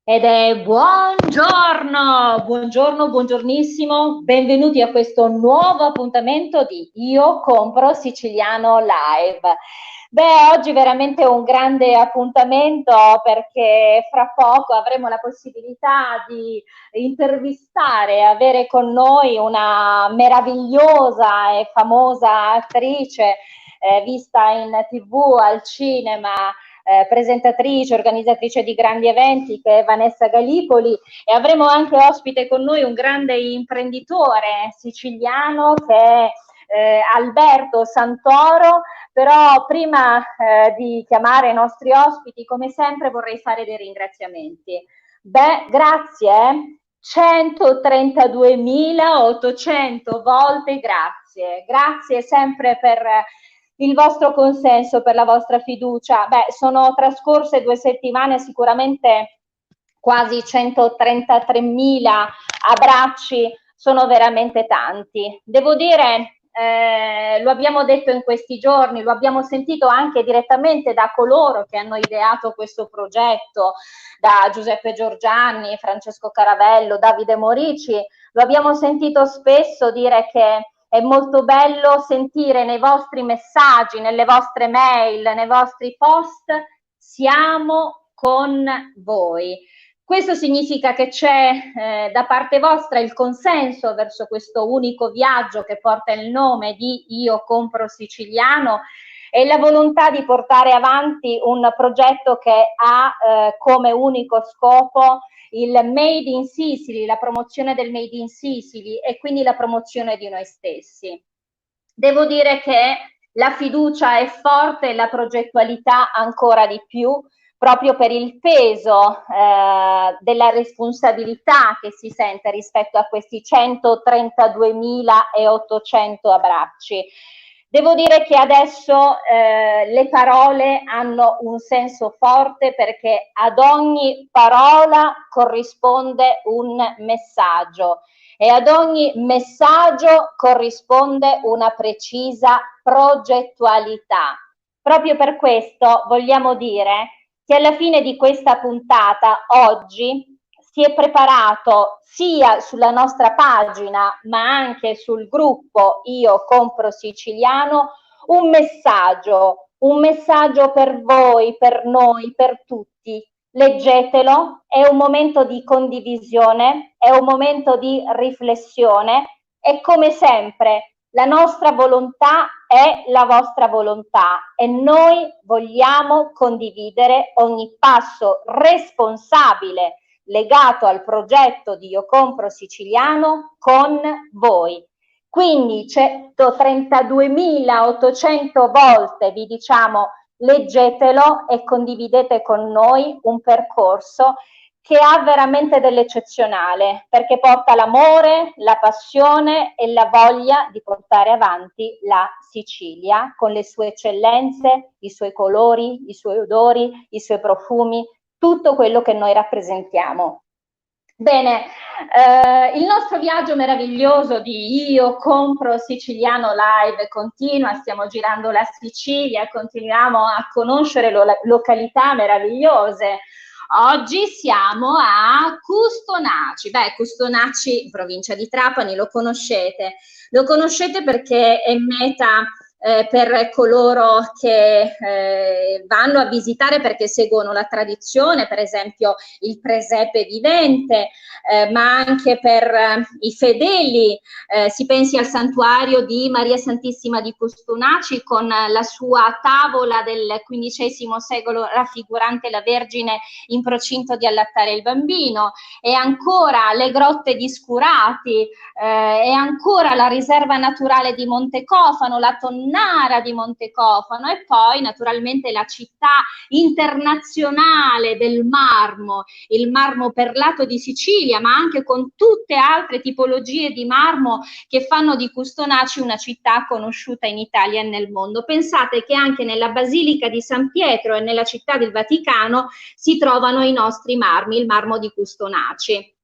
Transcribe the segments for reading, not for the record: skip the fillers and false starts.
Ed è buongiorno, buongiorno, buongiornissimo, benvenuti a questo nuovo appuntamento di Io Compro Siciliano Live. Beh, oggi veramente un grande appuntamento perché fra poco avremo la possibilità di intervistare, avere con noi una meravigliosa e famosa attrice vista in TV, al cinema, presentatrice, organizzatrice di grandi eventi, che è Vanessa Galipoli, e avremo anche ospite con noi un grande imprenditore siciliano che è Alberto Santoro. Però prima di chiamare i nostri ospiti, come sempre vorrei fare dei ringraziamenti. Beh, grazie. 132.800 volte grazie. Grazie sempre per il vostro consenso, per la vostra fiducia. Beh, sono trascorse 2 settimane, sicuramente quasi 133.000 abbracci, sono veramente tanti. Devo dire, lo abbiamo detto in questi giorni, lo abbiamo sentito anche direttamente da coloro che hanno ideato questo progetto, da Giuseppe Giorgianni, Francesco Caravello, Davide Morici, lo abbiamo sentito spesso dire che è molto bello sentire nei vostri messaggi, nelle vostre mail, nei vostri post: siamo con voi. Questo significa che c'è da parte vostra il consenso verso questo unico viaggio che porta il nome di Io Compro Siciliano, e la volontà di portare avanti un progetto che ha come unico scopo il Made in Sicily, la promozione del Made in Sicily e quindi la promozione di noi stessi. Devo dire che la fiducia è forte e la progettualità ancora di più, proprio per il peso della responsabilità che si sente rispetto a questi 132.800 abbracci. Devo dire che adesso le parole hanno un senso forte, perché ad ogni parola corrisponde un messaggio e ad ogni messaggio corrisponde una precisa progettualità. Proprio per questo vogliamo dire che alla fine di questa puntata oggi si è preparato sia sulla nostra pagina ma anche sul gruppo Io Compro Siciliano un messaggio per voi, per noi, per tutti. Leggetelo, è un momento di condivisione, è un momento di riflessione e, come sempre, la nostra volontà è la vostra volontà e noi vogliamo condividere ogni passo responsabile legato al progetto di Io Compro Siciliano con voi. Quindi 132.800 volte vi diciamo: leggetelo e condividete con noi un percorso che ha veramente dell'eccezionale, perché porta l'amore, la passione e la voglia di portare avanti la Sicilia con le sue eccellenze, i suoi colori, i suoi odori, i suoi profumi, tutto quello che noi rappresentiamo. Bene, il nostro viaggio meraviglioso di Io Compro Siciliano Live continua, stiamo girando la Sicilia, continuiamo a conoscere località meravigliose. Oggi siamo a Custonaci. Beh, Custonaci, provincia di Trapani, lo conoscete perché è meta per coloro che vanno a visitare perché seguono la tradizione, per esempio il presepe vivente, ma anche per i fedeli. Si pensi al santuario di Maria Santissima di Custonaci con la sua tavola del XV secolo raffigurante la Vergine in procinto di allattare il bambino, e ancora le grotte di Scurati, e ancora la riserva naturale di Montecofano, la tonnara di Montecofano, e poi naturalmente la città internazionale del marmo, il marmo perlato di Sicilia, ma anche con tutte altre tipologie di marmo che fanno di Custonaci una città conosciuta in Italia e nel mondo. Pensate che anche nella Basilica di San Pietro e nella città del Vaticano si trovano i nostri marmi, il marmo di Custonaci.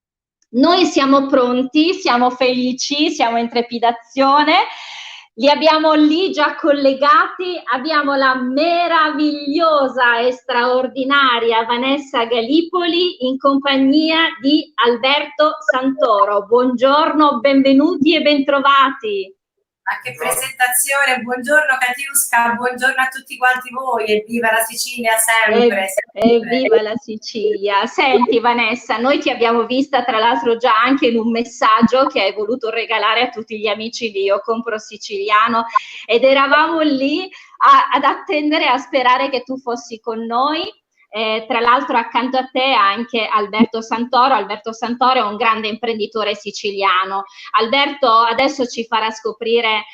Noi siamo pronti, siamo felici, siamo in trepidazione Li abbiamo lì già collegati, abbiamo la meravigliosa e straordinaria Vanessa Galipoli in compagnia di Alberto Santoro. Buongiorno, benvenuti e bentrovati. Ma che presentazione, buongiorno Katiuska, buongiorno a tutti quanti voi e viva la Sicilia sempre. Viva la Sicilia. Senti Vanessa, noi ti abbiamo vista tra l'altro già anche in un messaggio che hai voluto regalare a tutti gli amici di Io Compro Siciliano ed eravamo lì ad attendere, a sperare che tu fossi con noi. Tra l'altro accanto a te anche Alberto Santoro. Alberto Santoro è un grande imprenditore siciliano. Alberto adesso ci farà scoprire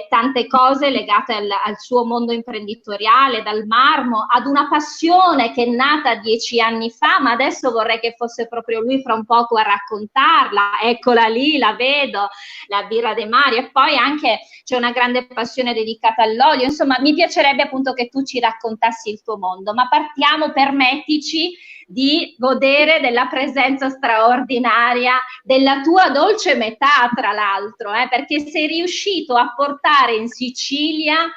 tante cose legate al suo mondo imprenditoriale, dal marmo ad una passione che è nata 10 anni fa, ma adesso vorrei che fosse proprio lui fra un poco a raccontarla. Eccola lì, la vedo, la birra dei mari, e poi anche c'è una grande passione dedicata all'olio. Insomma, mi piacerebbe appunto che tu ci raccontassi il tuo mondo, ma partiamo, permettici di godere della presenza straordinaria della tua dolce metà, tra l'altro, perché sei riuscito a portare in Sicilia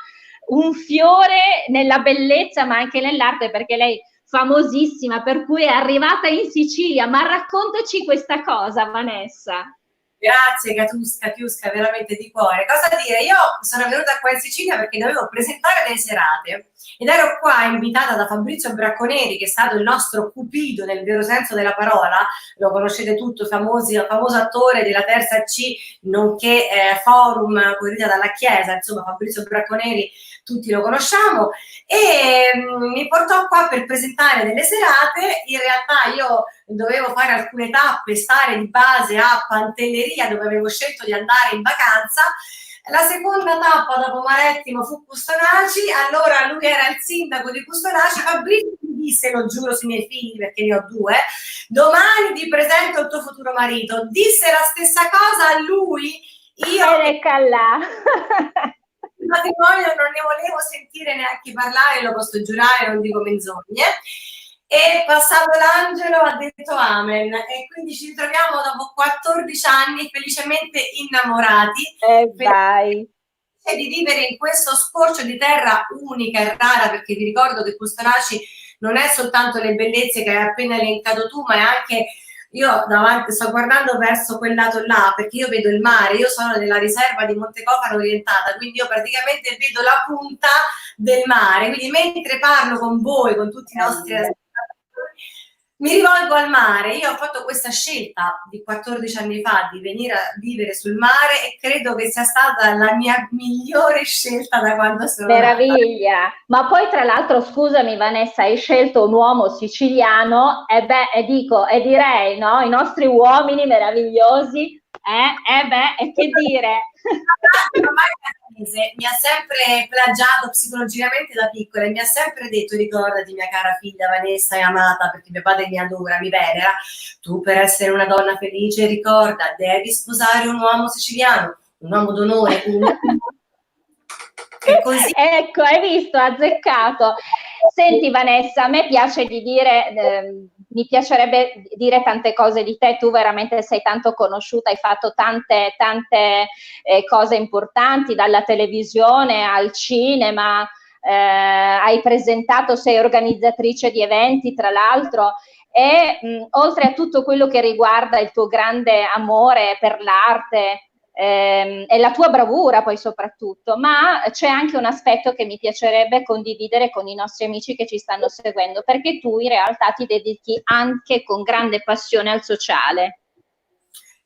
un fiore nella bellezza ma anche nell'arte, perché lei è famosissima, per cui è arrivata in Sicilia. Ma raccontaci questa cosa, Vanessa. Grazie Katiuska, veramente di cuore. Cosa dire? Io sono venuta qua in Sicilia perché dovevo presentare delle serate ed ero qua invitata da Fabrizio Bracconeri, che è stato il nostro cupido nel vero senso della parola, lo conoscete tutti, famoso attore della Terza C, nonché Forum Corrida dalla Chiesa, insomma Fabrizio Bracconeri tutti lo conosciamo, e mi portò qua per presentare delle serate. In realtà io dovevo fare alcune tappe, stare di base a Pantelleria, dove avevo scelto di andare in vacanza. La seconda tappa dopo Marettimo fu Custonaci, allora lui era il sindaco di Custonaci. Fabrizio mi disse, lo giuro sui miei figli perché ne ho 2, domani ti presento il tuo futuro marito. Disse la stessa cosa a lui, io il matrimonio non ne volevo sentire neanche parlare, lo posso giurare, non dico menzogne. E passato l'angelo ha detto amen, e quindi ci ritroviamo dopo 14 anni felicemente innamorati, di vivere in questo scorcio di terra unica e rara, perché vi ricordo che Custonaci non è soltanto le bellezze che hai appena elencato tu, ma è anche, io davanti sto guardando verso quel lato là perché io vedo il mare, io sono nella riserva di Montecofano orientata, quindi io praticamente vedo la punta del mare, quindi mentre parlo con voi, con tutti i nostri mi rivolgo al mare. Io ho fatto questa scelta di 14 anni fa di venire a vivere sul mare e credo che sia stata la mia migliore scelta da quando sono meraviglia nata. Ma poi tra l'altro, scusami Vanessa, hai scelto un uomo siciliano, e direi, no, i nostri uomini meravigliosi, e che dire. Mi ha sempre plagiato psicologicamente da piccola e mi ha sempre detto: ricordati mia cara figlia Vanessa, è amata perché mio padre mi adora, mi venera, tu per essere una donna felice ricorda, devi sposare un uomo siciliano, un uomo d'onore, e così. Ecco, hai visto, azzeccato. Senti Vanessa, a me piace di dire, mi piacerebbe dire tante cose di te, tu veramente sei tanto conosciuta, hai fatto tante cose importanti, dalla televisione al cinema, hai presentato, sei organizzatrice di eventi tra l'altro, e oltre a tutto quello che riguarda il tuo grande amore per l'arte, e la tua bravura poi soprattutto, ma c'è anche un aspetto che mi piacerebbe condividere con i nostri amici che ci stanno seguendo, perché tu in realtà ti dedichi anche con grande passione al sociale.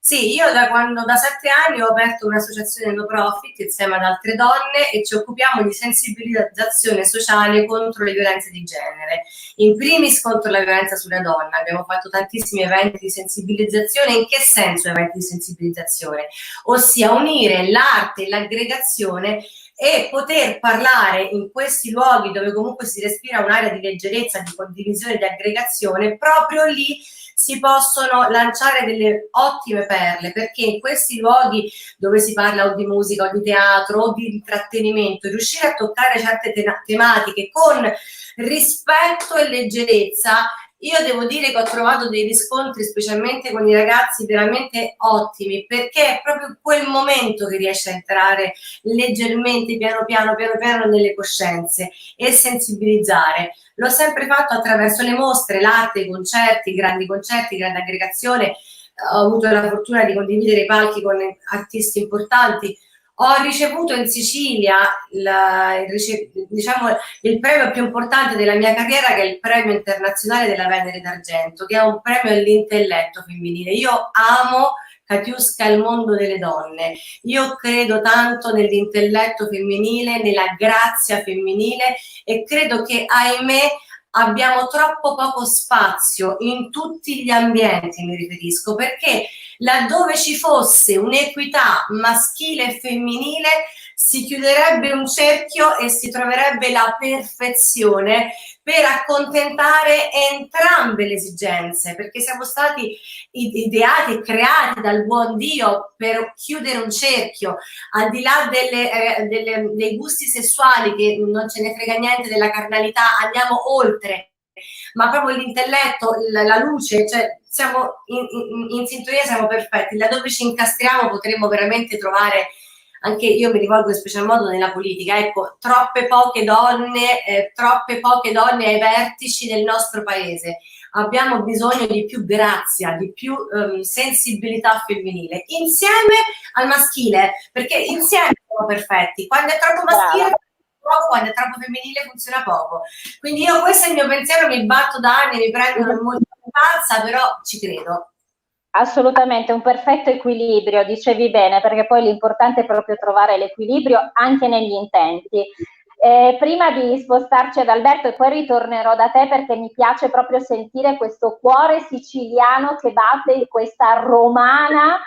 Sì, io da 7 anni ho aperto un'associazione no profit insieme ad altre donne e ci occupiamo di sensibilizzazione sociale contro le violenze di genere, in primis contro la violenza sulla donna. Abbiamo fatto tantissimi eventi di sensibilizzazione. In che senso eventi di sensibilizzazione? Ossia unire l'arte e l'aggregazione e poter parlare in questi luoghi dove comunque si respira un'area di leggerezza, di condivisione, di aggregazione. Proprio lì si possono lanciare delle ottime perle, perché in questi luoghi dove si parla o di musica o di teatro o di intrattenimento, riuscire a toccare certe tematiche con rispetto e leggerezza io devo dire che ho trovato dei riscontri, specialmente con i ragazzi, veramente ottimi, perché è proprio quel momento che riesce a entrare leggermente, piano piano nelle coscienze e sensibilizzare. L'ho sempre fatto attraverso le mostre, l'arte, i concerti, grandi aggregazione. Ho avuto la fortuna di condividere i palchi con artisti importanti. Ho ricevuto in Sicilia diciamo, il premio più importante della mia carriera, che è il premio internazionale della Venere d'Argento, che è un premio all'intelletto femminile. Io amo, Katiuska, il mondo delle donne. Io credo tanto nell'intelletto femminile, nella grazia femminile, e credo che, ahimè, abbiamo troppo poco spazio in tutti gli ambienti, mi riferisco, perché laddove ci fosse un'equità maschile e femminile si chiuderebbe un cerchio e si troverebbe la perfezione per accontentare entrambe le esigenze, perché siamo stati ideati e creati dal buon Dio per chiudere un cerchio, al di là dei gusti sessuali, che non ce ne frega niente della carnalità, andiamo oltre, ma proprio l'intelletto, la luce, cioè siamo in sintonia, siamo perfetti. Laddove ci incastriamo potremmo veramente trovare, anche io mi rivolgo in special modo nella politica, ecco, troppe poche donne ai vertici del nostro paese. Abbiamo bisogno di più grazia, di più sensibilità femminile, insieme al maschile, perché insieme siamo perfetti. Quando è troppo maschile poco, quando è troppo femminile funziona poco. Quindi io, questo è il mio pensiero, mi batto da anni, mi prendono molto in pazza, però ci credo. Assolutamente, un perfetto equilibrio, dicevi bene, perché poi l'importante è proprio trovare l'equilibrio anche negli intenti. Prima di spostarci ad Alberto, e poi ritornerò da te, perché mi piace proprio sentire questo cuore siciliano che batte in questa romana,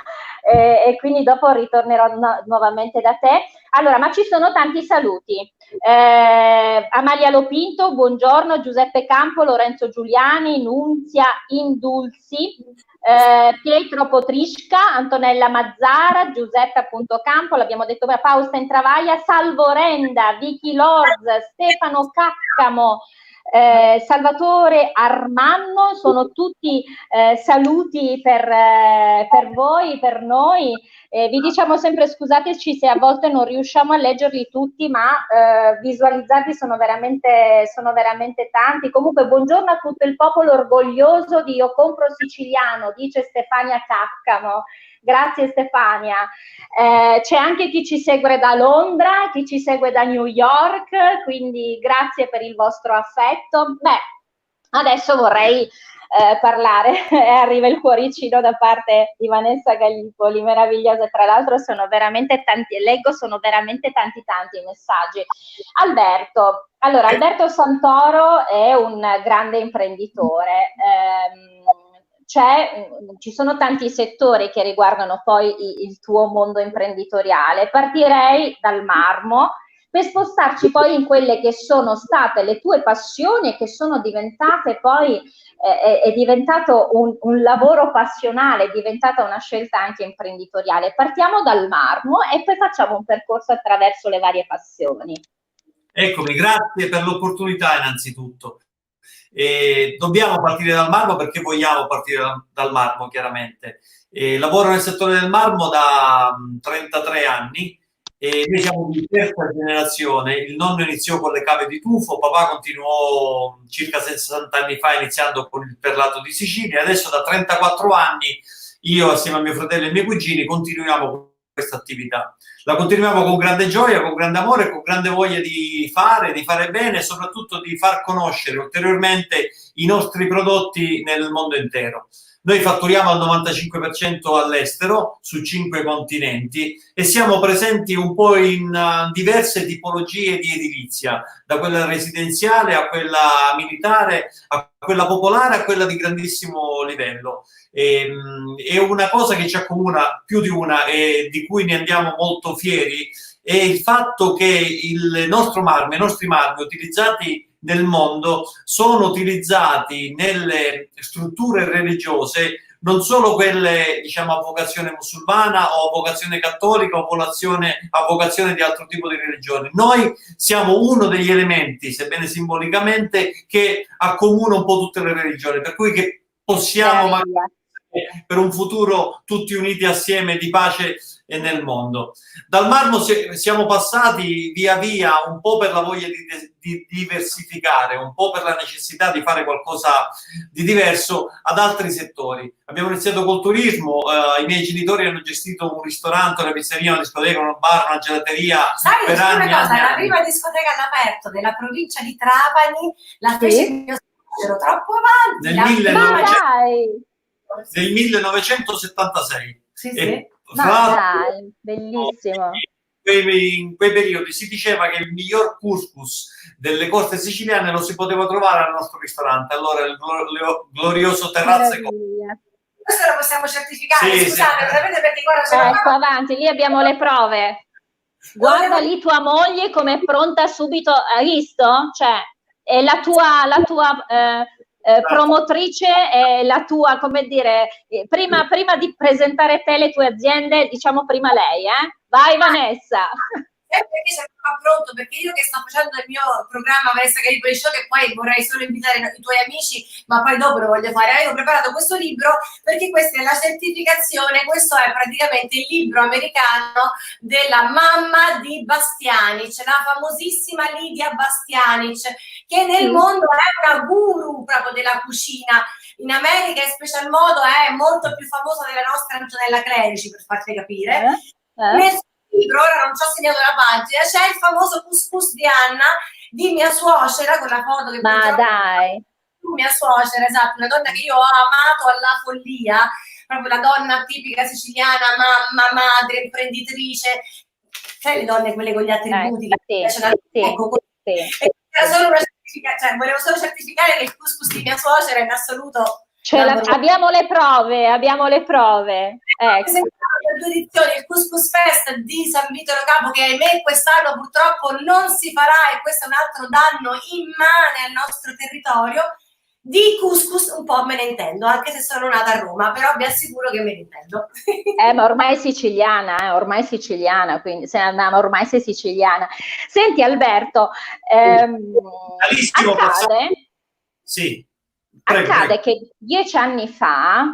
e quindi dopo ritornerò nuovamente da te. Allora, ma ci sono tanti saluti. Amalia Lopinto, buongiorno. Giuseppe Campo, Lorenzo Giuliani, Nunzia Indulzi, Pietro Potrisca, Antonella Mazzara, Giuseppe Campo, l'abbiamo detto, Fausta Intravaglia, Salvo Renda, Vicky Lorz, Stefano Caccamo, Salvatore Armanno, sono tutti saluti per voi, per noi. Vi diciamo sempre scusateci se a volte non riusciamo a leggerli tutti, ma visualizzati sono veramente tanti. Comunque buongiorno a tutto il popolo orgoglioso di Io Compro Siciliano, dice Stefania Caccamo. Grazie Stefania. C'è anche chi ci segue da Londra, chi ci segue da New York, quindi grazie per il vostro affetto. Beh, adesso vorrei parlare, arriva il cuoricino da parte di Vanessa Gallipoli, meravigliosa, tra l'altro sono veramente tanti, leggo, sono veramente tanti i messaggi. Alberto, allora Alberto Santoro è un grande imprenditore, ci sono tanti settori che riguardano poi il tuo mondo imprenditoriale. Partirei dal marmo per spostarci poi in quelle che sono state le tue passioni e che sono diventate poi, è diventato un lavoro passionale, è diventata una scelta anche imprenditoriale. Partiamo dal marmo e poi facciamo un percorso attraverso le varie passioni. Eccomi, grazie per l'opportunità innanzitutto. Dobbiamo partire dal marmo perché vogliamo partire dal marmo, chiaramente. Lavoro nel settore del marmo da 33 anni e noi siamo di terza generazione. Il nonno iniziò con le cave di tufo, papà continuò circa 60 anni fa iniziando con il perlato di Sicilia. Adesso da 34 anni io assieme a mio fratello e ai miei cugini continuiamo questa attività. La continuiamo con grande gioia, con grande amore, con grande voglia di fare bene e soprattutto di far conoscere ulteriormente i nostri prodotti nel mondo intero. Noi fatturiamo al 95% all'estero, su 5 continenti, e siamo presenti un po' in diverse tipologie di edilizia, da quella residenziale a quella militare, a quella popolare, a quella di grandissimo livello. È una cosa che ci accomuna, più di una, e di cui ne andiamo molto fieri, è il fatto che i nostri marmi utilizzati nel mondo sono utilizzati nelle strutture religiose non solo quelle diciamo a vocazione musulmana o a vocazione cattolica o a vocazione di altro tipo di religione. Noi siamo uno degli elementi, sebbene simbolicamente, che accomuna un po' tutte le religioni, per cui che possiamo magari per un futuro tutti uniti assieme di pace e nel mondo. Dal marmo siamo passati via via un po' per la voglia di diversificare, un po' per la necessità di fare qualcosa di diverso ad altri settori. Abbiamo iniziato col turismo, i miei genitori hanno gestito un ristorante, una pizzeria, una discoteca, un bar, una gelateria. Sai, per anni, una cosa, anni, la prima discoteca all'aperto della provincia di Trapani la fece mio suocero troppo avanti. Nel 1976. Sì, e dai, bellissimo. In quei periodi si diceva che il miglior couscous delle coste siciliane lo si poteva trovare al nostro ristorante, allora il glorioso Terrazze Coste. Questo lo possiamo certificare, scusate, sapete perché guarda, ecco, avanti, lì abbiamo le prove. Guarda lì tua moglie come è pronta subito, hai visto? Cioè, è la tua promotrice, è la tua, come dire, prima di presentare te le tue aziende, diciamo prima lei, Vai Vanessa. Perché sei pronto, perché io che sto facendo il mio programma Vanessa Gallipoli Show, che poi vorrei solo invitare i tuoi amici, ma poi dopo lo voglio fare, avevo preparato questo libro perché questa è la certificazione, questo è praticamente il libro americano della mamma di Bastianic, la famosissima Lidia Bastianic, che nel mondo è una guru proprio della cucina. In America in special modo è molto più famosa della nostra Antonella Clerici, per farti capire. Nel libro, ora non ci ho segnato la pagina, c'è il famoso couscous di Anna, di mia suocera, con la foto che mia suocera, esatto, una donna che io ho amato alla follia, proprio la donna tipica siciliana, mamma, madre, imprenditrice, sai le donne quelle con gli attributi volevo solo certificare che il couscous di mia suocera in assoluto abbiamo le prove, ecco. Due edizioni, il Couscous Fest di San Vito Lo Capo, che ahimè quest'anno purtroppo non si farà, e questo è un altro danno immane al nostro territorio. Di couscous un po' me ne intendo, anche se sono nata a Roma, però vi assicuro che me ne intendo. Ma ormai è siciliana, quindi ormai sei siciliana. Senti Alberto, accade, sì. Accade che 10 anni fa,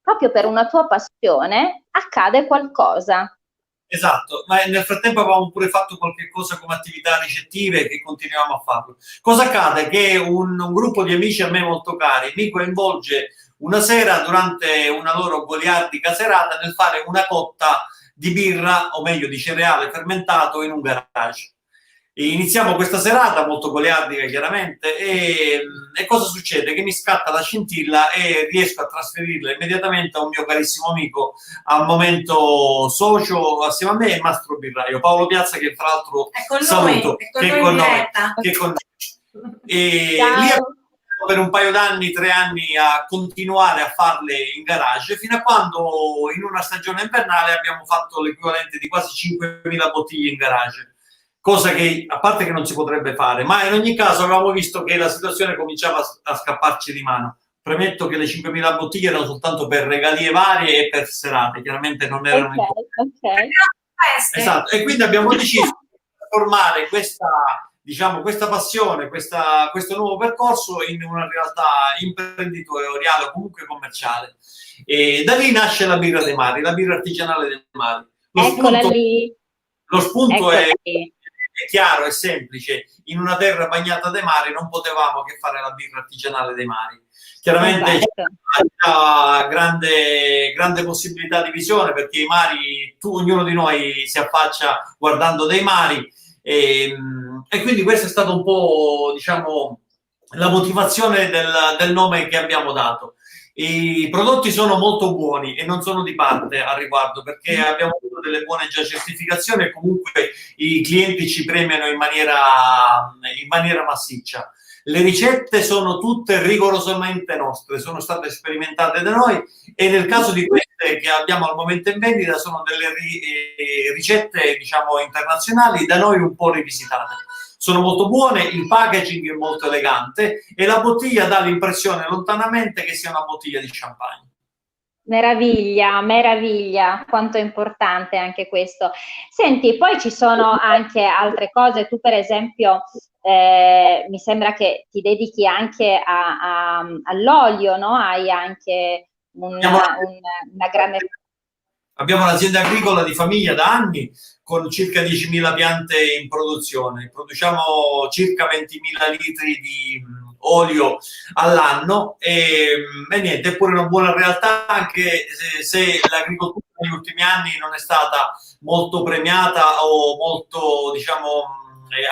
proprio per una tua passione, accade qualcosa. Esatto, ma nel frattempo avevamo pure fatto qualche cosa come attività ricettive e continuiamo a farlo. Cosa accade? Che un gruppo di amici a me molto cari mi coinvolge una sera durante una loro goliardica serata nel fare una cotta di birra, o meglio di cereale fermentato in un garage. Iniziamo questa serata molto goliardica chiaramente e cosa succede? Che mi scatta la scintilla e riesco a trasferirla immediatamente a un mio carissimo amico, al momento socio assieme a me, e Mastro Birraio Paolo Piazza, che tra l'altro saluto, che è con noi. E lì per un paio d'anni, 3 anni, a continuare a farle in garage, fino a quando in una stagione invernale abbiamo fatto l'equivalente di quasi 5.000 bottiglie in garage. Cosa che, a parte che non si potrebbe fare, ma in ogni caso avevamo visto che la situazione cominciava a scapparci di mano. Premetto che le 5.000 bottiglie erano soltanto per regalie varie e per serate, chiaramente non erano Esatto, e quindi abbiamo deciso di trasformare questa passione, questo nuovo percorso in una realtà imprenditoriale o comunque commerciale. E da lì nasce la birra dei mari, la birra artigianale dei mari. Lo spunto è chiaro, è semplice. In una terra bagnata dai mari non potevamo che fare la birra artigianale dei mari. Chiaramente c'è grande possibilità di visione, perché i mari, ognuno di noi si affaccia guardando dei mari, e quindi questa è stata un po', diciamo, la motivazione del nome che abbiamo dato. I prodotti sono molto buoni e non sono di parte al riguardo, perché abbiamo avuto delle buone già certificazioni e comunque i clienti ci premiano in maniera massiccia. Le ricette sono tutte rigorosamente nostre, sono state sperimentate da noi, e nel caso di queste che abbiamo al momento in vendita sono delle ricette, diciamo, internazionali, da noi un po' rivisitate. sono molto buone, il packaging è molto elegante e la bottiglia dà l'impressione lontanamente che sia una bottiglia di champagne. Meraviglia, meraviglia, quanto è importante anche questo. Senti, poi ci sono anche altre cose, tu per esempio mi sembra che ti dedichi anche all'olio, no? Hai anche una grande... Abbiamo un'azienda agricola di famiglia da anni con circa 10.000 piante in produzione. Produciamo circa 20.000 litri di olio all'anno e niente, è pure una buona realtà anche se l'agricoltura negli ultimi anni non è stata molto premiata o molto, diciamo,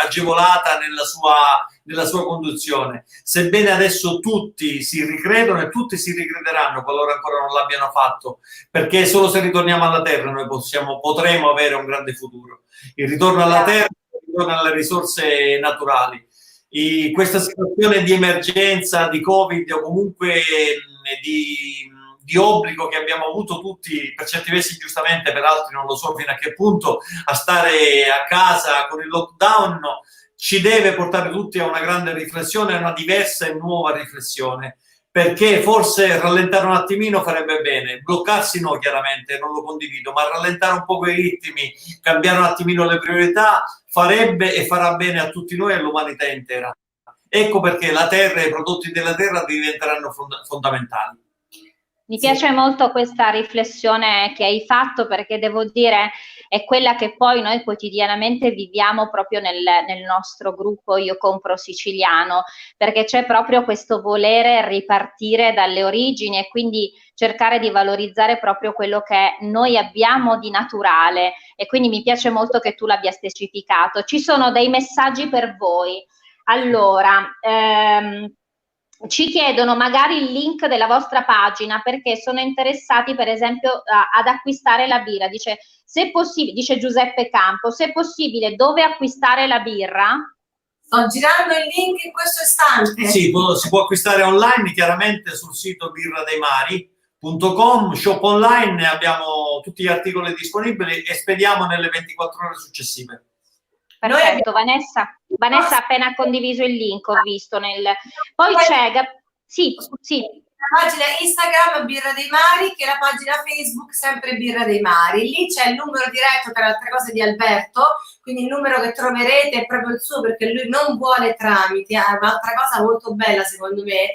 agevolata nella sua conduzione. Sebbene adesso tutti si ricredono e tutti si ricrederanno qualora ancora non l'abbiano fatto, perché solo se ritorniamo alla terra noi potremo avere un grande futuro. Il ritorno alla terra, il ritorno alle risorse naturali. Questa situazione di emergenza, di Covid o comunque di obbligo che abbiamo avuto tutti, per certi versi giustamente, per altri non lo so fino a che punto, a stare a casa con il lockdown, ci deve portare tutti a una grande riflessione, a una diversa e nuova riflessione, perché forse rallentare un attimino farebbe bene, bloccarsi no, chiaramente, non lo condivido, ma rallentare un po' quei ritmi, cambiare un attimino le priorità, farebbe e farà bene a tutti noi e all'umanità intera. Ecco perché la terra e i prodotti della terra diventeranno fondamentali. Mi piace molto questa riflessione che hai fatto, perché devo dire è quella che poi noi quotidianamente viviamo proprio nel nostro gruppo Io Compro Siciliano, perché c'è proprio questo volere ripartire dalle origini e quindi cercare di valorizzare proprio quello che noi abbiamo di naturale, e quindi mi piace molto che tu l'abbia specificato. Ci sono dei messaggi per voi. Allora, ci chiedono magari il link della vostra pagina perché sono interessati per esempio ad acquistare la birra. Dice, se possibile, dice Giuseppe Campo, se possibile, dove acquistare la birra? Sto girando il link in questo istante. Sì, si può acquistare online chiaramente sul sito birradeimari.com, shop online, abbiamo tutti gli articoli disponibili e spediamo nelle 24 ore successive. Perfetto, Vanessa ha appena condiviso il link, ho visto poi c'è sì. La pagina Instagram Birra dei Mari, che è la pagina Facebook sempre Birra dei Mari. Lì c'è il numero diretto, tra le altre cose, di Alberto, quindi il numero che troverete è proprio il suo, perché lui non vuole tramiti. È un'altra cosa molto bella secondo me,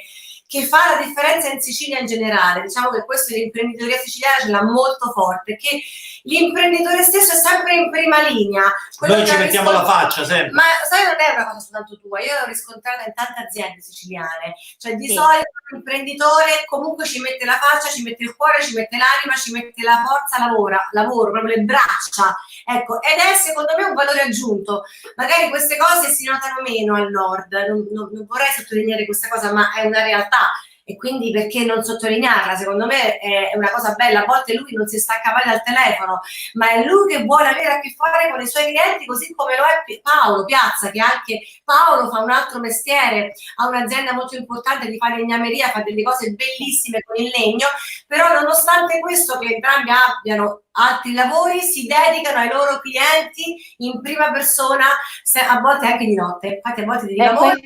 che fa la differenza in Sicilia in generale. Diciamo che questo l'imprenditoria siciliana ce l'ha molto forte, che l'imprenditore stesso è sempre in prima linea. Noi ci mettiamo la faccia sempre. Ma sai, non è una cosa soltanto tua, io l'ho riscontrata in tante aziende siciliane, cioè di solito l'imprenditore comunque ci mette la faccia, ci mette il cuore, ci mette l'anima, ci mette la forza, lavoro, proprio le braccia, ecco, ed è secondo me un valore aggiunto. Magari queste cose si notano meno al nord, non vorrei sottolineare questa cosa, ma è una realtà. E quindi perché non sottolinearla? Secondo me è una cosa bella. A volte lui non si stacca mai dal telefono, ma è lui che vuole avere a che fare con i suoi clienti, così come lo è Paolo Piazza, che anche Paolo fa un altro mestiere, ha un'azienda molto importante di falegnameria, fa delle cose bellissime con il legno, però nonostante questo, che entrambi abbiano altri lavori, si dedicano ai loro clienti in prima persona, a volte anche di notte. Infatti a volte di lavoro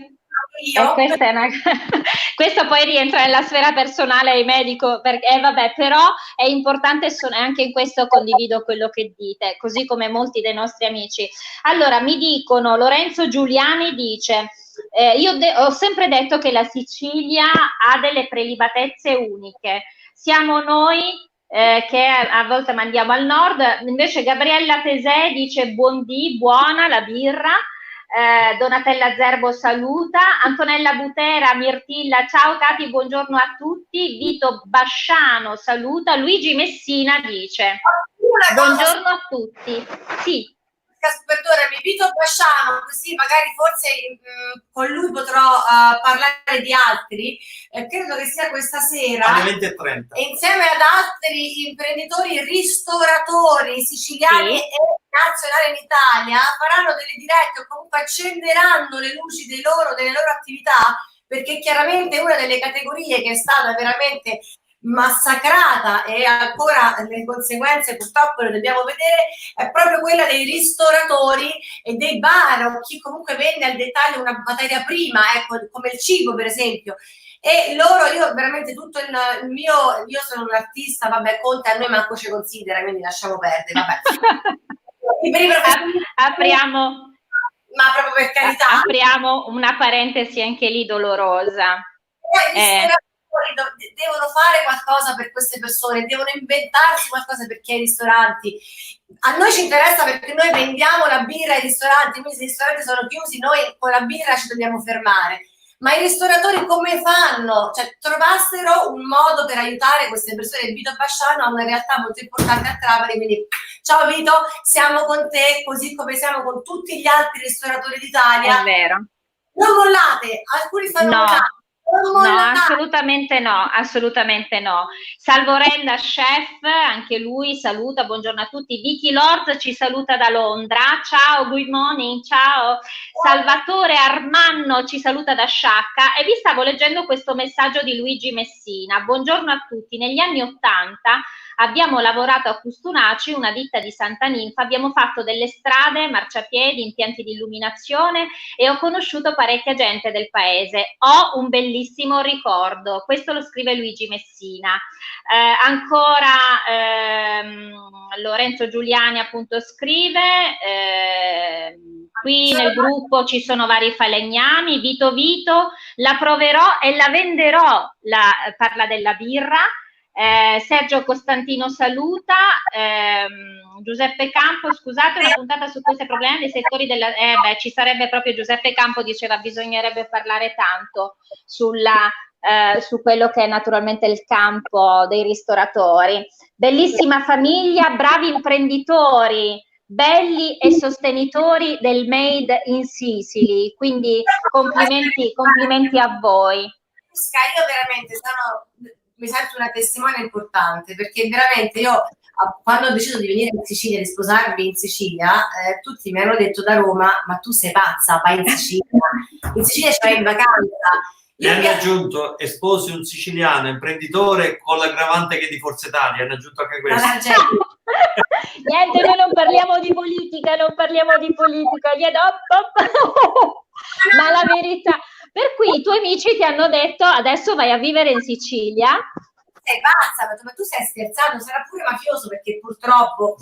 questo poi rientra nella sfera personale e medico, perché vabbè, però è importante, anche in questo condivido quello che dite, così come molti dei nostri amici. Allora, mi dicono, Lorenzo Giuliani dice, io ho sempre detto che la Sicilia ha delle prelibatezze uniche, siamo noi che a volte mandiamo al nord. Invece Gabriella Tesè dice buona la birra. Donatella Zerbo saluta, Antonella Butera, Mirtilla, ciao Cati, buongiorno a tutti, Vito Basciano saluta, Luigi Messina dice buongiorno a tutti. Sì. Perdonami, Vito Basciano, così magari forse con lui potrò parlare di altri. Credo che sia questa sera alle 20:30 insieme ad altri imprenditori ristoratori siciliani e nazionali in Italia faranno delle dirette o comunque accenderanno le luci delle loro attività, perché chiaramente una delle categorie che è stata veramente massacrata, e ancora le conseguenze purtroppo le dobbiamo vedere, è proprio quella dei ristoratori e dei bar, o chi comunque vende al dettaglio una materia prima, ecco, come il cibo per esempio. E loro, io veramente tutto il mio, io sono un artista, vabbè, Conte a noi manco ci considera, quindi lasciamo perdere, vabbè. Apriamo, ma proprio per carità, apriamo una parentesi anche lì dolorosa. Devono fare qualcosa per queste persone, devono inventarsi qualcosa perché i ristoranti, a noi ci interessa perché noi vendiamo la birra ai ristoranti, quindi se i ristoranti sono chiusi noi con la birra ci dobbiamo fermare. Ma i ristoratori come fanno? Cioè, trovassero un modo per aiutare queste persone. Vito Basciano ha una realtà molto importante a Trapani, quindi ciao Vito, siamo con te, così come siamo con tutti gli altri ristoratori d'Italia. È vero. Non mollate, alcuni stanno mollando. No, assolutamente no, assolutamente no. Salvo Renda Chef, anche lui saluta, buongiorno a tutti. Vicky Lord ci saluta da Londra, ciao, good morning, ciao. Salvatore Armanno ci saluta da Sciacca, e vi stavo leggendo questo messaggio di Luigi Messina. Buongiorno a tutti, negli anni '80 abbiamo lavorato a Custonaci, una ditta di Santa Ninfa, abbiamo fatto delle strade, marciapiedi, impianti di illuminazione e ho conosciuto parecchia gente del paese. Ho un bellissimo ricordo, questo lo scrive Luigi Messina. Ancora Lorenzo Giuliani appunto scrive, qui nel gruppo ci sono vari falegnami, Vito, la proverò e la venderò, parla della birra. Sergio Costantino saluta, Giuseppe Campo, scusate, una puntata su questi problemi dei settori della... ci sarebbe proprio Giuseppe Campo, diceva bisognerebbe parlare tanto su quello che è naturalmente il campo dei ristoratori. Bellissima famiglia, bravi imprenditori, belli e sostenitori del Made in Sicily, quindi complimenti a voi. Io veramente mi sento una testimone importante, perché veramente io quando ho deciso di venire in Sicilia, di sposarmi in Sicilia, tutti mi hanno detto da Roma, ma tu sei pazza, vai in Sicilia ci vai in vacanza. E hanno aggiunto, sposi un siciliano imprenditore con l'aggravante che è di Forza Italia, hanno aggiunto anche questo. Niente, noi non parliamo di politica, ma la verità, per cui i tuoi amici ti hanno detto adesso vai a vivere in Sicilia. Sei pazza, ma tu stai scherzando, sarà pure mafioso, perché purtroppo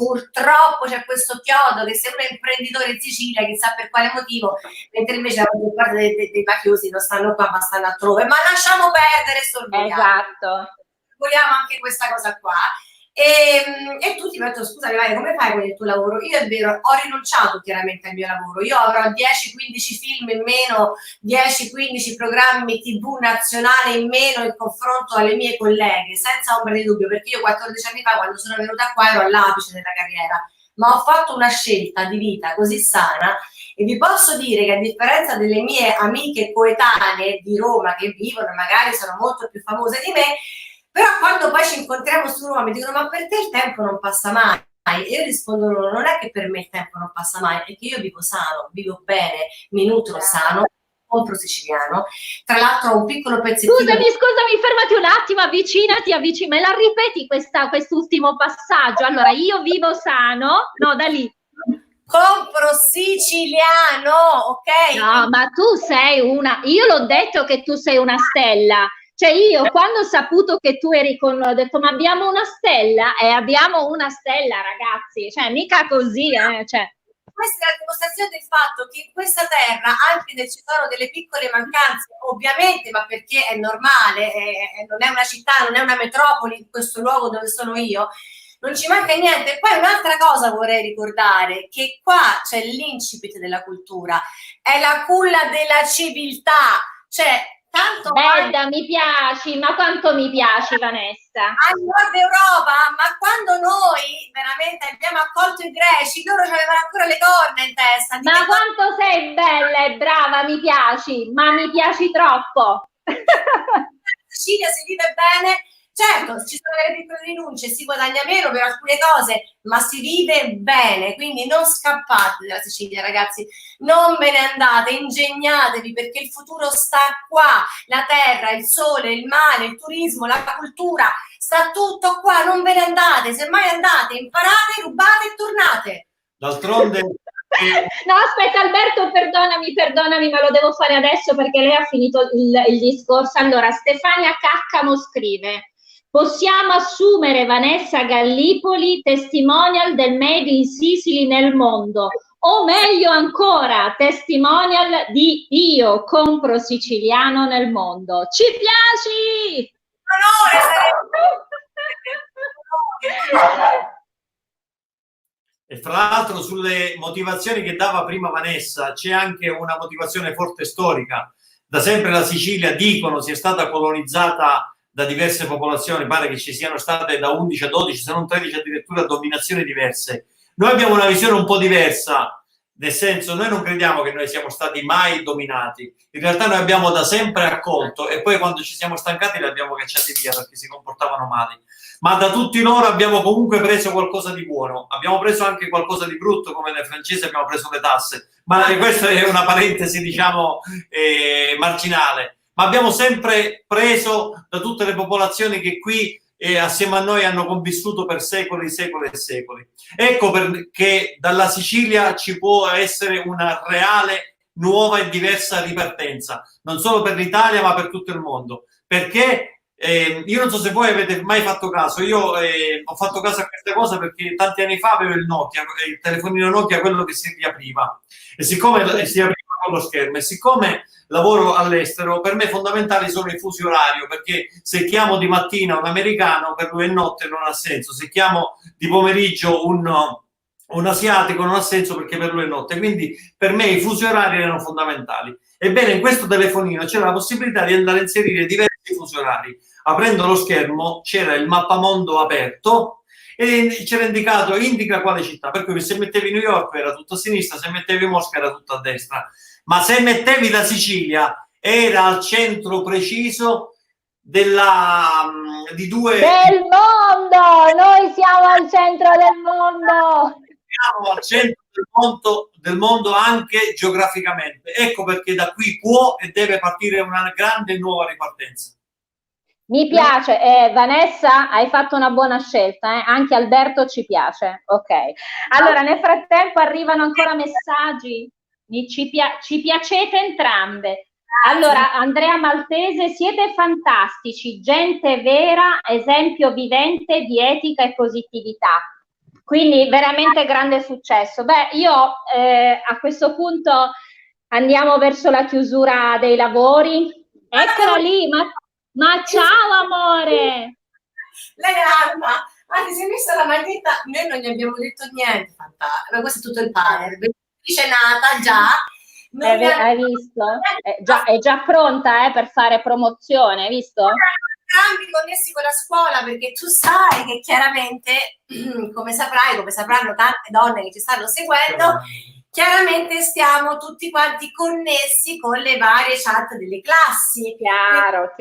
c'è questo chiodo che se uno è imprenditore in Sicilia, chissà per quale motivo, mentre invece la maggior parte dei mafiosi non stanno qua ma stanno altrove. Ma lasciamo perdere, sorvoliamo. Esatto. Vogliamo anche questa cosa qua. E tu ti metto, scusami, vai, come fai con il tuo lavoro? Io è vero, ho rinunciato chiaramente al mio lavoro, io avrò 10-15 film in meno, 10-15 programmi TV nazionali in meno in confronto alle mie colleghe, senza ombra di dubbio, perché io 14 anni fa, quando sono venuta qua, ero all'apice della carriera, ma ho fatto una scelta di vita così sana, e vi posso dire che a differenza delle mie amiche coetanee di Roma che vivono, magari sono molto più famose di me, però quando poi ci incontriamo su Roma mi dicono ma per te il tempo non passa mai, e io rispondo loro non è che per me il tempo non passa mai, è che io vivo sano, vivo bene, mi nutro sano, compro siciliano, tra l'altro ho un piccolo pezzettino. Scusami, fermati un attimo, avvicinati, me la ripeti quest'ultimo passaggio? Allora, io vivo sano, no, da lì. Compro siciliano, ok? No, ma tu sei io l'ho detto che tu sei una stella. Cioè io quando ho saputo che tu eri ho detto ma abbiamo una stella, abbiamo una stella ragazzi, cioè mica così, cioè. Questa è la dimostrazione del fatto che in questa terra anche ci sono delle piccole mancanze, ovviamente, ma perché è normale, non è una città, non è una metropoli in questo luogo dove sono io, non ci manca niente. E poi un'altra cosa vorrei ricordare, che qua c'è l'incipit della cultura, è la culla della civiltà, cioè Bella, mi piaci, ma quanto mi piaci Vanessa? Al nord Europa, ma quando noi veramente abbiamo accolto i greci, loro avevano ancora le corna in testa. Ma quanto sei bella e brava, mi piaci, ma mi piaci troppo. In Sicilia si vive bene, Certo, ci sono delle piccole rinunce, si guadagna meno per alcune cose, ma si vive bene, quindi non scappate dalla Sicilia, ragazzi, non ve ne andate, ingegnatevi perché il futuro sta qua, la terra, il sole, il mare, il turismo, la cultura, sta tutto qua, non ve ne andate, semmai andate, imparate, rubate e tornate. D'altronde... No, aspetta Alberto, perdonami, ma lo devo fare adesso perché lei ha finito il discorso. Allora, Stefania Caccamo scrive: possiamo assumere Vanessa Gallipoli testimonial del Made in Sicily nel mondo, o meglio ancora, testimonial di io compro siciliano nel mondo. Ci piaci? Onore, E fra l'altro sulle motivazioni che dava prima Vanessa c'è anche una motivazione forte storica. Da sempre la Sicilia, dicono, sia stata colonizzata da diverse popolazioni, pare che ci siano state da 11 a 12, se non 13 addirittura dominazioni diverse. Noi abbiamo una visione un po' diversa, nel senso, noi non crediamo che noi siamo stati mai dominati, in realtà noi abbiamo da sempre accolto e poi quando ci siamo stancati li abbiamo cacciati via perché si comportavano male, ma da tutti loro abbiamo comunque preso qualcosa di buono, abbiamo preso anche qualcosa di brutto, come nei francesi abbiamo preso le tasse, ma questa è una parentesi diciamo marginale, ma abbiamo sempre preso da tutte le popolazioni che qui assieme a noi hanno convissuto per secoli, secoli e secoli. Ecco perché dalla Sicilia ci può essere una reale, nuova e diversa ripartenza, non solo per l'Italia ma per tutto il mondo. Perché io non so se voi avete mai fatto caso, io ho fatto caso a queste cose perché tanti anni fa avevo il Nokia, il telefonino Nokia, quello che si riapriva, e siccome si apriva con lo schermo, e siccome lavoro all'estero, per me fondamentali sono i fusi orario, perché se chiamo di mattina un americano, per lui è notte, non ha senso, se chiamo di pomeriggio un asiatico non ha senso perché per lui è notte, quindi per me i fusi orari erano fondamentali. Ebbene, in questo telefonino c'era la possibilità di andare a inserire diversi fusi orari. Aprendo lo schermo c'era il mappamondo aperto e c'era indicato indica quale città, per cui se mettevi New York era tutto a sinistra, se mettevi Mosca era tutto a destra, ma se mettevi la Sicilia era al centro preciso di due... Del mondo! Noi siamo al centro del mondo! Siamo al centro del mondo anche geograficamente. Ecco perché da qui può e deve partire una grande nuova ripartenza. Mi piace, Vanessa, hai fatto una buona scelta, anche Alberto ci piace. Ok, allora nel frattempo arrivano ancora messaggi, ci piacete entrambe. Allora, Andrea Maltese, siete fantastici, gente vera, esempio vivente di etica e positività. Quindi veramente grande successo. Beh, io a questo punto andiamo verso la chiusura dei lavori. Eccola lì, ma ciao amore! Lei ama, ti sei messa la maglietta, noi non gli abbiamo detto niente, ma questo è tutto il panel, è nata già. Hai visto? È già pronta per fare promozione, hai visto? Entrambi connessi con la scuola, perché tu sai che chiaramente, come sapranno tante donne che ci stanno seguendo, chiaramente stiamo tutti quanti connessi con le varie chat delle classi. Chiaro.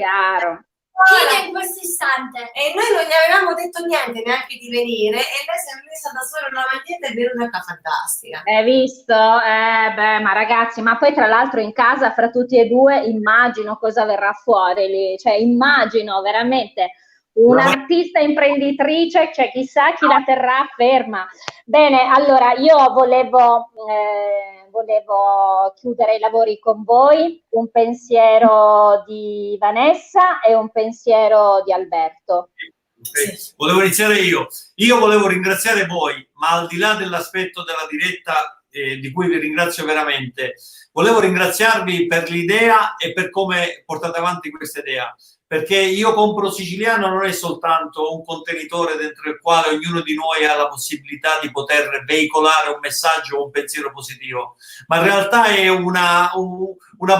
In questo istante. E noi non gli avevamo detto niente neanche di venire e lei si è messa da sola una maglietta e è venuta fantastica. Hai visto? Beh, ma ragazzi, ma poi tra l'altro in casa fra tutti e due immagino cosa verrà fuori lì, cioè immagino veramente un'artista imprenditrice, cioè chissà chi la terrà ferma. Bene, allora io volevo chiudere i lavori con voi, un pensiero di Vanessa e un pensiero di Alberto. Okay. Volevo iniziare io volevo ringraziare voi, ma al di là dell'aspetto della diretta di cui vi ringrazio veramente, volevo ringraziarvi per l'idea e per come portate avanti questa idea, perché Io Compro Siciliano non è soltanto un contenitore dentro il quale ognuno di noi ha la possibilità di poter veicolare un messaggio o un pensiero positivo, ma in realtà è una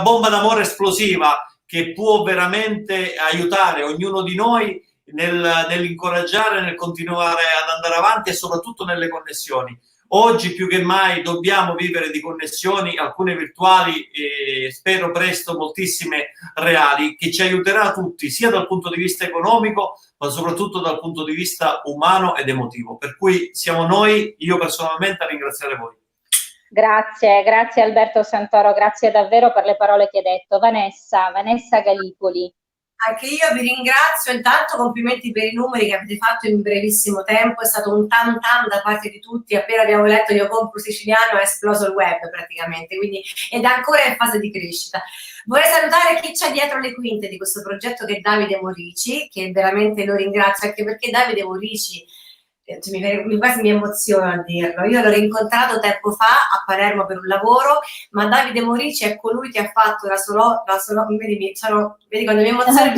bomba d'amore esplosiva che può veramente aiutare ognuno di noi nell'incoraggiare, nel continuare ad andare avanti e soprattutto nelle connessioni. Oggi più che mai dobbiamo vivere di connessioni, alcune virtuali e spero presto moltissime reali, che ci aiuterà tutti, sia dal punto di vista economico, ma soprattutto dal punto di vista umano ed emotivo. Per cui siamo noi, io personalmente, a ringraziare voi. Grazie, grazie Alberto Santoro, grazie davvero per le parole che hai detto. Vanessa Galipoli. Anche io vi ringrazio, intanto complimenti per i numeri che avete fatto in brevissimo tempo, è stato un tam tam da parte di tutti, appena abbiamo letto Io compro siciliano è esploso il web praticamente, quindi ed è ancora in fase di crescita. Vorrei salutare chi c'è dietro le quinte di questo progetto, che è Davide Morici, che veramente lo ringrazio, anche perché Davide Morici, quasi mi emoziono a dirlo, io l'ho rincontrato tempo fa a Palermo per un lavoro, ma Davide Morici è colui che ha fatto vedi quando mi emoziono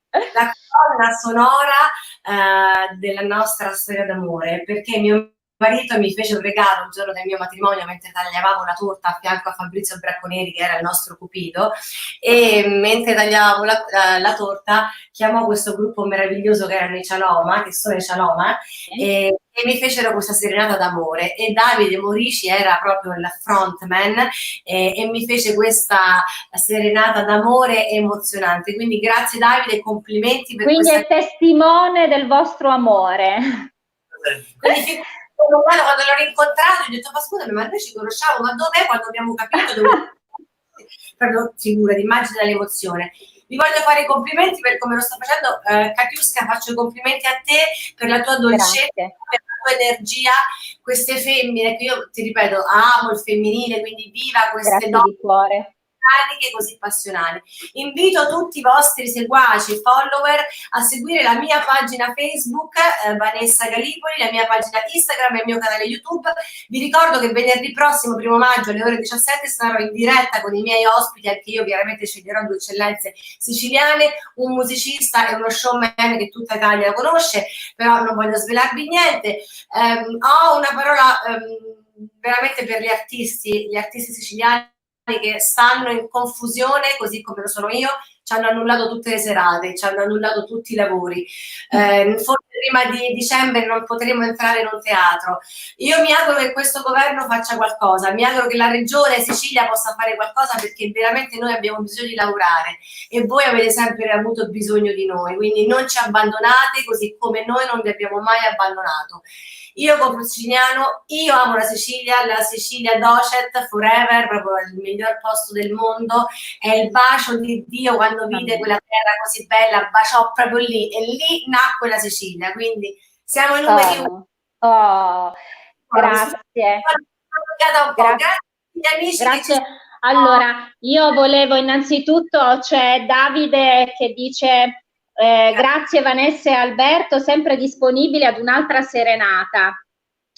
la colonna sonora della nostra storia d'amore, perché mio marito mi fece un regalo il giorno del mio matrimonio mentre tagliavamo la torta a fianco a Fabrizio Bracconeri, che era il nostro cupido, e mentre tagliavamo la torta chiamò questo gruppo meraviglioso che erano i Cialoma, che sono i Cialoma, e mi fecero questa serenata d'amore, e Davide Morici era proprio il frontman e mi fece questa serenata d'amore emozionante, quindi grazie Davide, complimenti per quindi è testimone del vostro amore. Quindi quando l'ho rincontrato ho detto: ma scusami, ma noi ci conosciamo, ma dov'è? Quando abbiamo capito dove... proprio figura di immagine dell'emozione. Vi voglio fare i complimenti per come lo sto facendo, Katiuska, faccio i complimenti a te per la tua dolcezza, per la tua energia, queste femmine che io ti ripeto amo il femminile, quindi viva queste donne di cuore così passionali. Invito tutti i vostri seguaci e follower a seguire la mia pagina Facebook, Vanessa Galipoli, la mia pagina Instagram e il mio canale YouTube. Vi ricordo che venerdì prossimo, 1 maggio, alle ore 17, sarò in diretta con i miei ospiti, anche io chiaramente sceglierò 2 eccellenze siciliane, un musicista e uno showman che tutta Italia conosce, però non voglio svelarvi niente. Ho una parola veramente per gli artisti siciliani che stanno in confusione, così come lo sono io, ci hanno annullato tutte le serate, ci hanno annullato tutti i lavori. Forse prima di dicembre non potremo entrare in un teatro. Io mi auguro che questo governo faccia qualcosa, mi auguro che la regione Sicilia possa fare qualcosa, perché veramente noi abbiamo bisogno di lavorare e voi avete sempre avuto bisogno di noi, quindi non ci abbandonate, così come noi non vi abbiamo mai abbandonato. Io compro siciliano, io amo la Sicilia docet forever, proprio il miglior posto del mondo, è il bacio di Dio quando vide quella terra così bella, baciò proprio lì e lì nacque la Sicilia, quindi siamo i numeri uno. Grazie. Grazie. Allora, io volevo innanzitutto, c'è Davide che dice grazie Vanessa e Alberto, sempre disponibili ad un'altra serenata.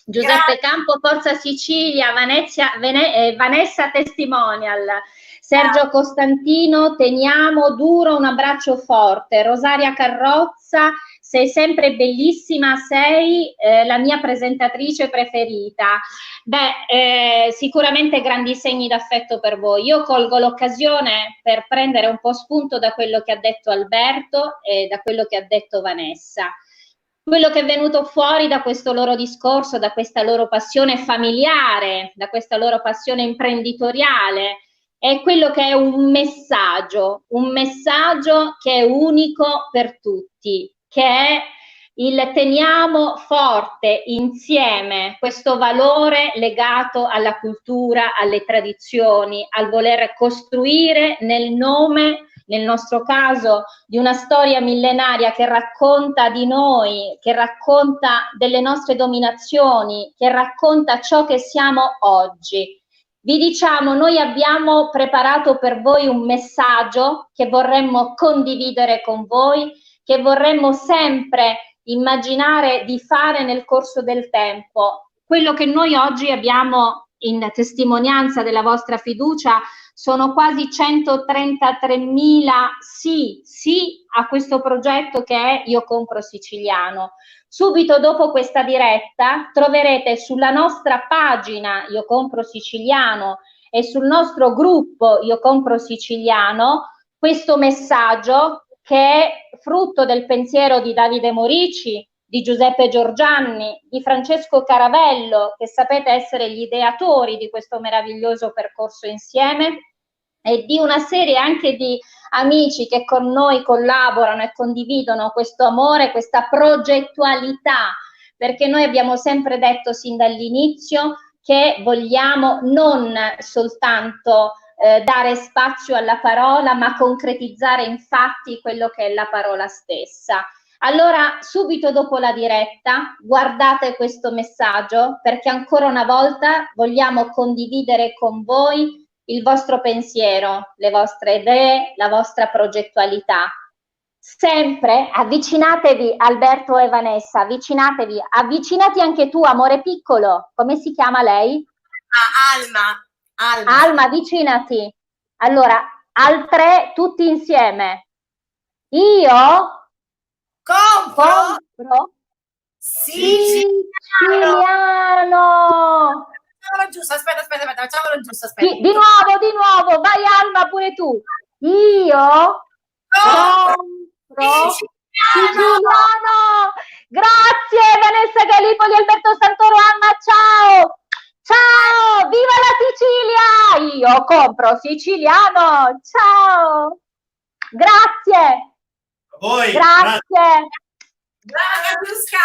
Giuseppe Campo, Forza Sicilia, Vanessa Testimonial, Sergio Costantino, teniamo duro, un abbraccio forte, Rosaria Carrozza, sei sempre bellissima, sei la mia presentatrice preferita. Beh, sicuramente grandi segni d'affetto per voi. Io colgo l'occasione per prendere un po' spunto da quello che ha detto Alberto e da quello che ha detto Vanessa. Quello che è venuto fuori da questo loro discorso, da questa loro passione familiare, da questa loro passione imprenditoriale, è quello che è un messaggio che è unico per tutti, che è il teniamo forte insieme questo valore legato alla cultura, alle tradizioni, al voler costruire nel nome, nel nostro caso, di una storia millenaria che racconta di noi, che racconta delle nostre dominazioni, che racconta ciò che siamo oggi. Vi diciamo, noi abbiamo preparato per voi un messaggio che vorremmo condividere con voi, che vorremmo sempre immaginare di fare nel corso del tempo. Quello che noi oggi abbiamo in testimonianza della vostra fiducia sono quasi 133.000 sì a questo progetto che è Io compro siciliano. Subito dopo questa diretta troverete sulla nostra pagina Io compro siciliano e sul nostro gruppo Io compro siciliano questo messaggio che è frutto del pensiero di Davide Morici, di Giuseppe Giorgianni, di Francesco Caravello, che sapete essere gli ideatori di questo meraviglioso percorso insieme, e di una serie anche di amici che con noi collaborano e condividono questo amore, questa progettualità, perché noi abbiamo sempre detto sin dall'inizio che vogliamo non soltanto dare spazio alla parola, ma concretizzare in fatti quello che è la parola stessa. Allora, subito dopo la diretta, guardate questo messaggio, perché ancora una volta vogliamo condividere con voi il vostro pensiero, le vostre idee, la vostra progettualità. Sempre avvicinatevi, Alberto e Vanessa, avvicinatevi, avvicinati anche tu, amore piccolo. Come si chiama lei? Alma, avvicinati. Allora, al 3, tutti insieme. Io compro siciliano. Facciamolo giusto, aspetta, facciamolo giusto, aspetta. Di nuovo, vai Alma pure tu. Io compro siciliano. Grazie Vanessa Galipoli, Alberto Santoro, Alma, ciao. Ciao, viva la Sicilia! Io compro siciliano. Ciao. Grazie. Voi, grazie. Brava Giusca!